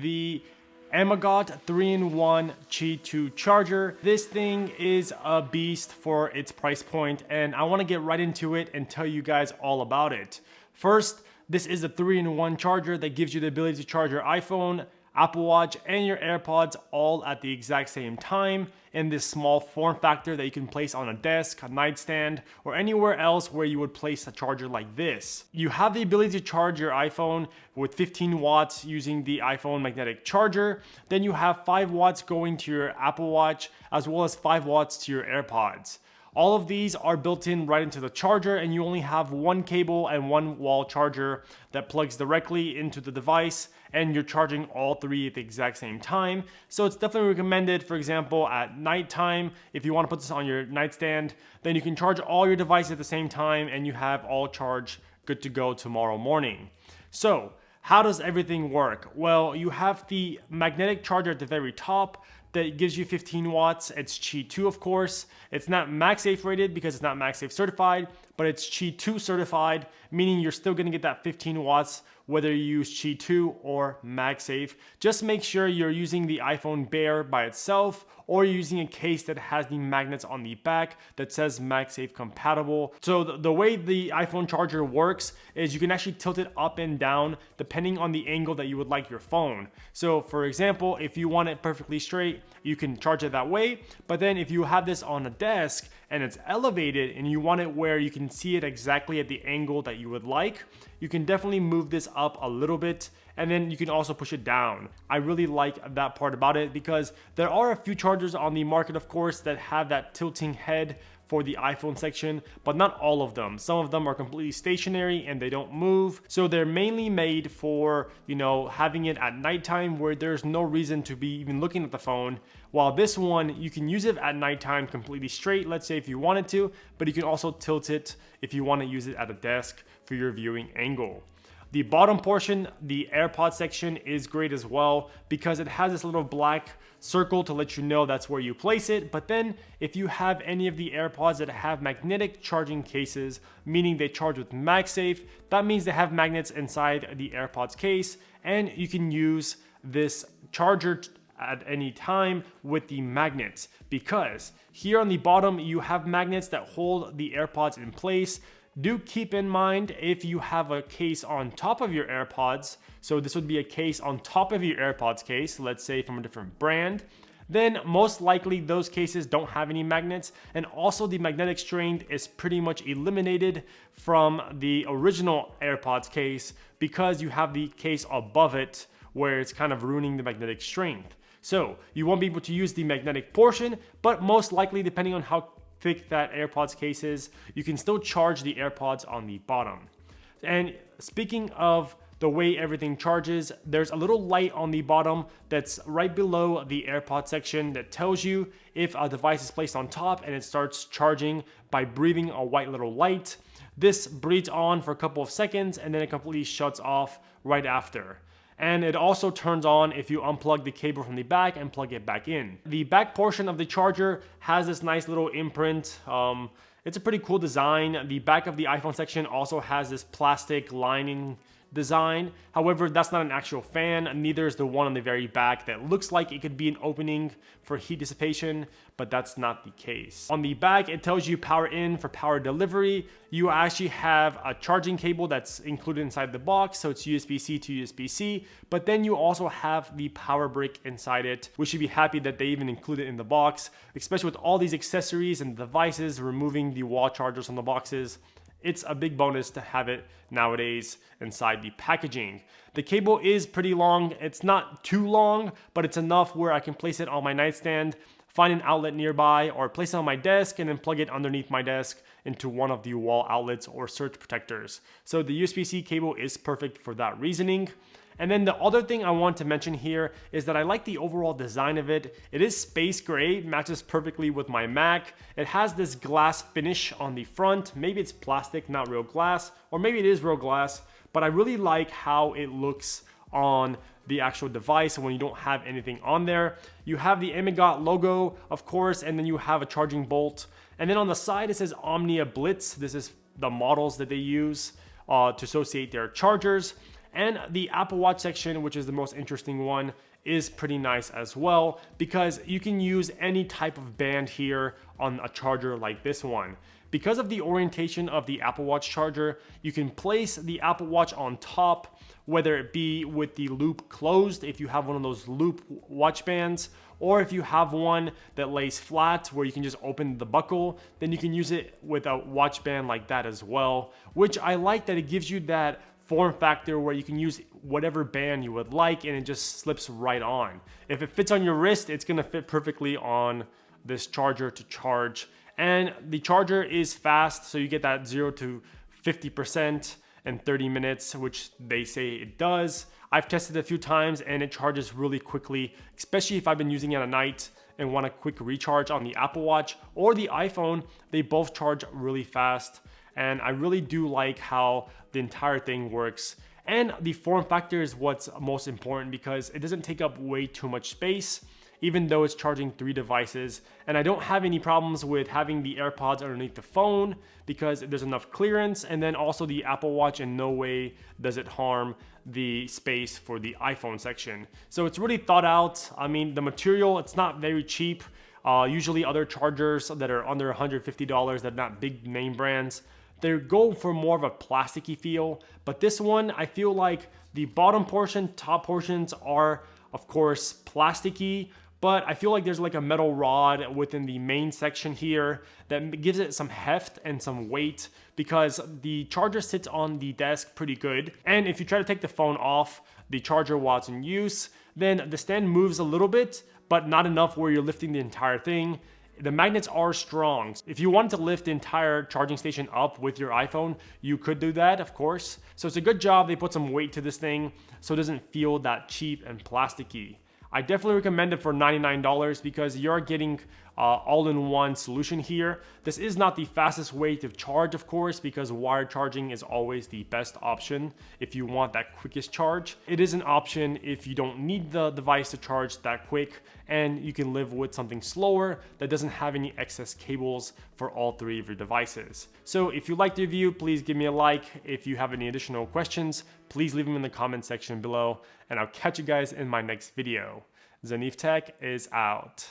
the Amegat 3-in-1 Qi2 charger. This thing is a beast for its price point, and I want to get right into it and tell you guys all about it. First, this is a 3-in-1 charger that gives you the ability to charge your iPhone, Apple Watch, and your AirPods all at the exact same time in this small form factor that you can place on a desk, a nightstand, or anywhere else where you would place a charger like this. You have the ability to charge your iPhone with 15 watts using the iPhone magnetic charger. Then you have 5 watts going to your Apple Watch, as well as 5 watts to your AirPods. All of these are built in right into the charger, and you only have one cable and one wall charger that plugs directly into the device, and you're charging all three at the exact same time. So it's definitely recommended, for example, at nighttime, if you want to put this on your nightstand, then you can charge all your devices at the same time and you have all charge good to go tomorrow morning. So how does everything work? Well, you have the magnetic charger at the very top that gives you 15 watts. It's Qi2, of course. It's not MagSafe rated because it's not MagSafe certified, but it's Qi2 certified, meaning you're still gonna get that 15 watts whether you use Qi2 or MagSafe. Just make sure you're using the iPhone bare by itself, or you're using a case that has the magnets on the back that says MagSafe compatible. So the way the iPhone charger works is you can actually tilt it up and down depending on the angle that you would like your phone. So for example, if you want it perfectly straight, you can charge it that way. But then if you have this on a desk and it's elevated and you want it where you can see it exactly at the angle that you would like, you can definitely move this up a little bit, and then you can also push it down. I really like that part about it because there are a few chargers on the market, of course, that have that tilting head for the iPhone section, but not all of them. Some of them are completely stationary and they don't move. So they're mainly made for, having it at nighttime where there's no reason to be even looking at the phone. While this one, you can use it at nighttime completely straight, let's say if you wanted to, but you can also tilt it if you want to use it at a desk for your viewing angle. The bottom portion, the AirPod section, is great as well because it has this little black circle to let you know that's where you place it. But then if you have any of the AirPods that have magnetic charging cases, meaning they charge with MagSafe, that means they have magnets inside the AirPods case, and you can use this charger at any time with the magnets, because here on the bottom you have magnets that hold the AirPods in place. Do keep in mind if you have a case on top of your AirPods, so this would be a case on top of your AirPods case, let's say from a different brand, then most likely those cases don't have any magnets, and also the magnetic strength is pretty much eliminated from the original AirPods case because you have the case above it where it's kind of ruining the magnetic strength. So you won't be able to use the magnetic portion, but most likely, depending on how thick that AirPods case is, you can still charge the AirPods on the bottom. And speaking of the way everything charges, there's a little light on the bottom that's right below the AirPod section that tells you if a device is placed on top, and it starts charging by breathing a white little light. This breathes on for a couple of seconds and then it completely shuts off right after. And it also turns on if you unplug the cable from the back and plug it back in. The back portion of the charger has this nice little imprint. It's a pretty cool design. The back of the iPhone section also has this plastic lining design. However, that's not an actual fan. Neither is the one on the very back that looks like it could be an opening for heat dissipation, but that's not the case. On the back, it tells you power in for power delivery. You actually have a charging cable that's included inside the box, so it's USB-C to USB-C, but then you also have the power brick inside it. We should be happy that they even include it in the box, especially with all these accessories and devices, removing the wall chargers from the boxes. It's a big bonus to have it nowadays inside the packaging. The cable is pretty long. It's not too long, but it's enough where I can place it on my nightstand, find an outlet nearby, or place it on my desk and then plug it underneath my desk into one of the wall outlets or surge protectors. So the USB-C cable is perfect for that reasoning. And then the other thing I want to mention here is that I like the overall design of it. It is space gray, matches perfectly with my Mac. It has this glass finish on the front. Maybe it's plastic, not real glass, or maybe it is real glass, but I really like how it looks on the actual device when you don't have anything on there. You have the Amegat logo, of course, and then you have a charging bolt. And then on the side, it says Omnia Blitz. This is the models that they use to associate their chargers. And the Apple Watch section, which is the most interesting one, is pretty nice as well because you can use any type of band here on a charger like this one. Because of the orientation of the Apple Watch charger, you can place the Apple Watch on top, whether it be with the loop closed if you have one of those loop watch bands, or if you have one that lays flat where you can just open the buckle, then you can use it with a watch band like that as well, which I like that it gives you that form factor where you can use whatever band you would like and it just slips right on. If it fits on your wrist, it's gonna fit perfectly on this charger to charge. And the charger is fast, so you get that 0 to 50% in 30 minutes, which they say it does. I've tested it a few times and it charges really quickly, especially if I've been using it at night and want a quick recharge on the Apple Watch or the iPhone. They both charge really fast. And I really do like how the entire thing works. And the form factor is what's most important because it doesn't take up way too much space, even though it's charging 3 devices. And I don't have any problems with having the AirPods underneath the phone because there's enough clearance. And then also the Apple Watch in no way does it harm the space for the iPhone section. So it's really thought out. I mean, the material, it's not very cheap. Usually other chargers that are under $150, that are not big name brands, they go for more of a plasticky feel. But this one, I feel like the bottom portion, top portions are of course plasticky, but I feel like there's like a metal rod within the main section here that gives it some heft and some weight because the charger sits on the desk pretty good. And if you try to take the phone off the charger while it's in use, then the stand moves a little bit, but not enough where you're lifting the entire thing. The magnets are strong. If you wanted to lift the entire charging station up with your iPhone, you could do that, of course. So it's a good job they put some weight to this thing so it doesn't feel that cheap and plasticky. I definitely recommend it for $99 because you're getting all-in-one solution here. This is not the fastest way to charge, of course, because wired charging is always the best option if you want that quickest charge. It is an option if you don't need the device to charge that quick and you can live with something slower that doesn't have any excess cables for all 3 of your devices. So if you liked the review, please give me a like. If you have any additional questions, please leave them in the comment section below and I'll catch you guys in my next video. Zanif Tech is out.